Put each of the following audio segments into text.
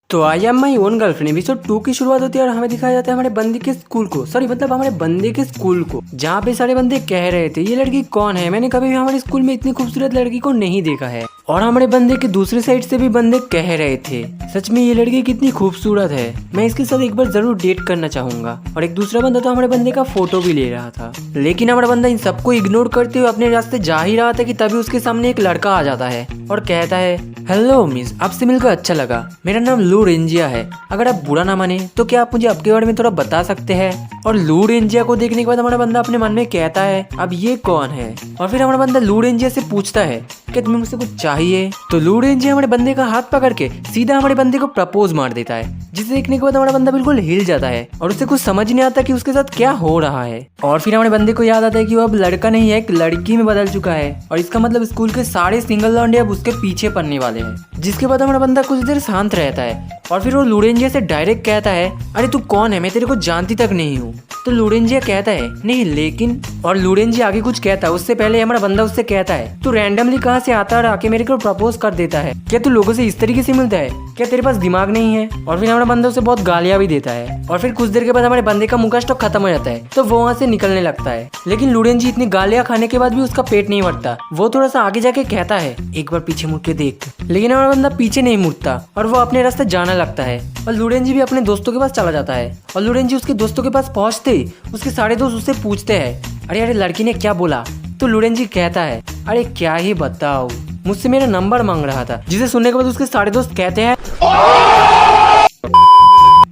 तो I am my own girlfriend episode 2 की शुरुआत होती है और हमें दिखाया जाता है हमारे बंदे के स्कूल को, सॉरी मतलब हमारे बंदे के स्कूल को, जहाँ पे सारे बंदे कह रहे थे ये लड़की कौन है, मैंने कभी भी हमारे स्कूल में इतनी खूबसूरत लड़की को नहीं देखा है। और हमारे बंदे के दूसरे साइड से भी बंदे कह रहे थे सच में ये लड़की कितनी खूबसूरत है, मैं इसके साथ एक बार जरूर डेट करना चाहूंगा। और एक दूसरा बंदा तो हमारे बंदे का फोटो भी ले रहा था, लेकिन हमारा बंदा इन सबको इग्नोर करते हुए अपने रास्ते जा ही रहा था कि तभी उसके सामने एक लड़का आ जाता है और कहता है, हेलो मिस, आपसे मिलकर अच्छा लगा, मेरा नाम लू रेंजिया है, अगर आप बुरा ना माने तो क्या आप मुझे आपके बारे में थोड़ा बता सकते हैं। और लू रेंजिया को देखने के बाद हमारा बंदा अपने मन में कहता है अब ये कौन है। और फिर हमारा बंदा लू रेंजिया से पूछता है कि तुम्हें मुझसे कुछ चाहिए। तो लू रेंजिया हमारे बंदे का हाथ पकड़ के सीधा हमारे बंदे को प्रपोज मार देता है, जिसे देखने के बाद हमारा बंदा बिल्कुल हिल जाता है और उसे कुछ समझ नहीं आता कि उसके साथ क्या हो रहा है। और फिर हमारे बंदे को याद आता है कि वो अब लड़का नहीं है, एक लड़की में बदल चुका है और इसका मतलब स्कूल के सारे सिंगल लौंडे अब उसके पीछे पड़ने वाले हैं। जिसके बाद हमारा बंदा कुछ देर शांत रहता है और फिर वो लू रेंजिया से डायरेक्ट कहता है, अरे तू कौन है, मैं तेरे को जानती तक नहीं हूँ। तो लू रेंजिया कहता है नहीं लेकिन, और लू रेंजिया आगे कुछ कहता है उससे पहले हमारा बंदा उससे कहता है तू रैंडमली कहाँ से आता है और आके मेरे को प्रपोज कर देता है, क्या तू लोगों से इस तरीके से मिलता है, क्या तेरे पास दिमाग नहीं है। और फिर हमारा बंदा उसे बहुत गालियां भी देता है और फिर कुछ देर के बाद हमारे बंदे का मुका स्टॉक खत्म हो जाता है तो वो वहाँ से निकलने लगता है। लेकिन लू रेंजिया इतनी गालियां खाने के बाद भी उसका पेट नहीं भरता, वो थोड़ा सा आगे जाके कहता है एक बार पीछे मुड़ के देख। लेकिन हमारा बंदा पीछे नहीं मुड़ता और वो अपने रास्ते जाने लगता है और लू रेंजिया भी अपने दोस्तों के पास चला जाता है। और लू रेंजिया उसके दोस्तों के पास पहुंचते उसके सारे दोस्त उससे पूछते हैं अरे अरे लड़की ने क्या बोला। तो लू रेंजिया कहता है अरे क्या ही बताओ, मुझसे मेरा नंबर मांग रहा था, जिसे सुनने के बाद उसके सारे दोस्त कहते हैं।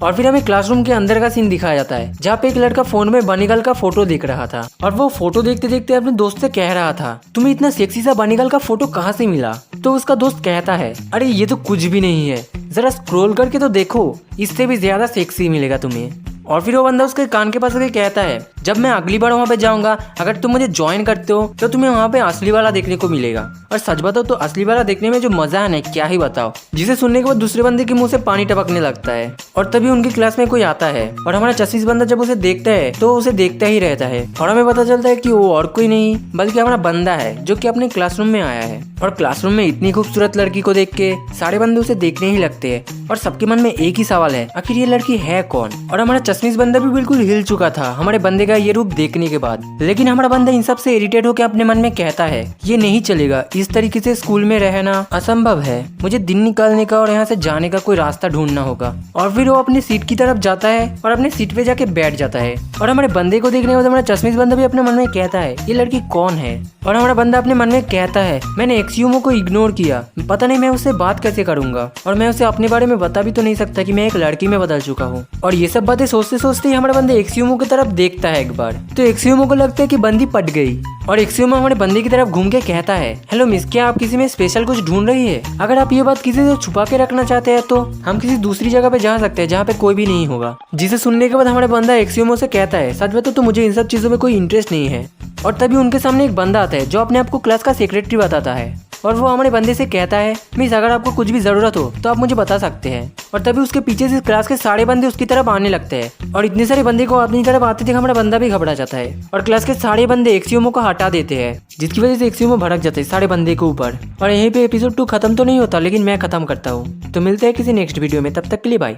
और फिर हमें क्लासरूम के अंदर का सीन दिखाया जाता है जहाँ पे एक लड़का फोन में बनीगल का फोटो देख रहा था और वो फोटो देखते देखते अपने दोस्त से कह रहा था तुम्हें इतना सेक्सी सा बनीगल का फोटो कहाँ से मिला। तो उसका दोस्त कहता है अरे ये तो कुछ भी नहीं है, जरा स्क्रॉल करके तो देखो, इससे भी ज्यादा सेक्सी मिलेगा तुम्हें। और फिर वो बंदा उसके कान के पास आके कहता है जब मैं अगली बार वहाँ पे जाऊंगा अगर तुम मुझे ज्वाइन करते हो तो तुम्हें वहाँ पे असली वाला देखने को मिलेगा। और सच बताओ तो असली वाला देखने में जो मजा है ना क्या ही बताओ। जिसे सुनने के बाद दूसरे बंदे के मुंह से पानी टपकने लगता है और तभी उनकी क्लास में कोई आता है और हमारा चस्सीस बंदा जब उसे देखता है तो उसे देखता ही रहता है और हमें पता चलता है कि वो और कोई नहीं बल्कि हमारा बंदा है जो कि अपने क्लासरूम में आया है। और क्लासरूम में इतनी खूबसूरत लड़की को देख के सारे बंदे उसे देखने ही लगते हैं और सबके मन में एक ही सवाल है आखिर ये लड़की है कौन। और हमारा चश्मीस बंदा भी बिल्कुल हिल चुका था हमारे बंदे का ये रूप देखने के बाद। लेकिन हमारा बंदा इन सब से इरिटेट होकर अपने मन में कहता है ये नहीं चलेगा, इस तरीके से स्कूल में रहना असंभव है, मुझे दिन निकालने का और यहाँ से जाने का कोई रास्ता ढूंढना होगा। और फिर वो अपनी सीट की तरफ जाता है और अपने सीट पे जाके बैठ जाता है। और हमारे बंदे को देखने के बाद हमारा चश्मीस बंदा भी अपने मन में कहता है ये लड़की कौन है। और हमारा बंदा अपने मन में कहता है मैंने एक्सयूमो को इग्नोर किया, पता नहीं मैं उससे बात कैसे करूंगा और मैं उसे अपने बारे में बता भी तो नहीं सकता कि मैं एक लड़की में बदल चुका हूँ। और ये सब बातें सोचते सोचते ही हमारा बंदा एक्सयूमो की तरफ देखता है एक बार, तो एक्सयूमो को लगता है कि बंदी पट गई। और एक्सयूमो हमारे बंदे की तरफ घूम के कहता है हेलो मिस, क्या आप किसी में स्पेशल कुछ ढूंढ रही है, अगर आप ये बात किसी से छुपा के रखना चाहते हैं तो हम किसी दूसरी जगह पे जा सकते हैं जहाँ पे कोई भी नहीं होगा। जिसे सुनने के बाद हमारा बंदा एक्सयूमो से कहता है सच बताओ तो मुझे इन सब चीजों में कोई इंटरेस्ट नहीं है। और तभी उनके सामने एक बंदा आता है जो अपने आप को क्लास का सेक्रेटरी बताता है और वो हमारे बंदे से कहता है मिस अगर आपको कुछ भी जरूरत हो तो आप मुझे बता सकते हैं। और तभी उसके पीछे से क्लास के सारे बंदे उसकी तरफ आने लगते हैं और इतने सारे बंदे को अपनी तरफ आते देख हमारा बंदा भी घबरा जाता है और क्लास के सारे बंदे एक्सयूमो को हटा देते हैं, जिसकी वजह से एक्सयूमो भड़क जाते हैं सारे बंदे के ऊपर। और यहीं पे एपिसोड 2 खत्म तो नहीं होता लेकिन मैं खत्म करता हूँ। तो मिलते हैं किसी नेक्स्ट वीडियो में, तब तक के लिए बाय।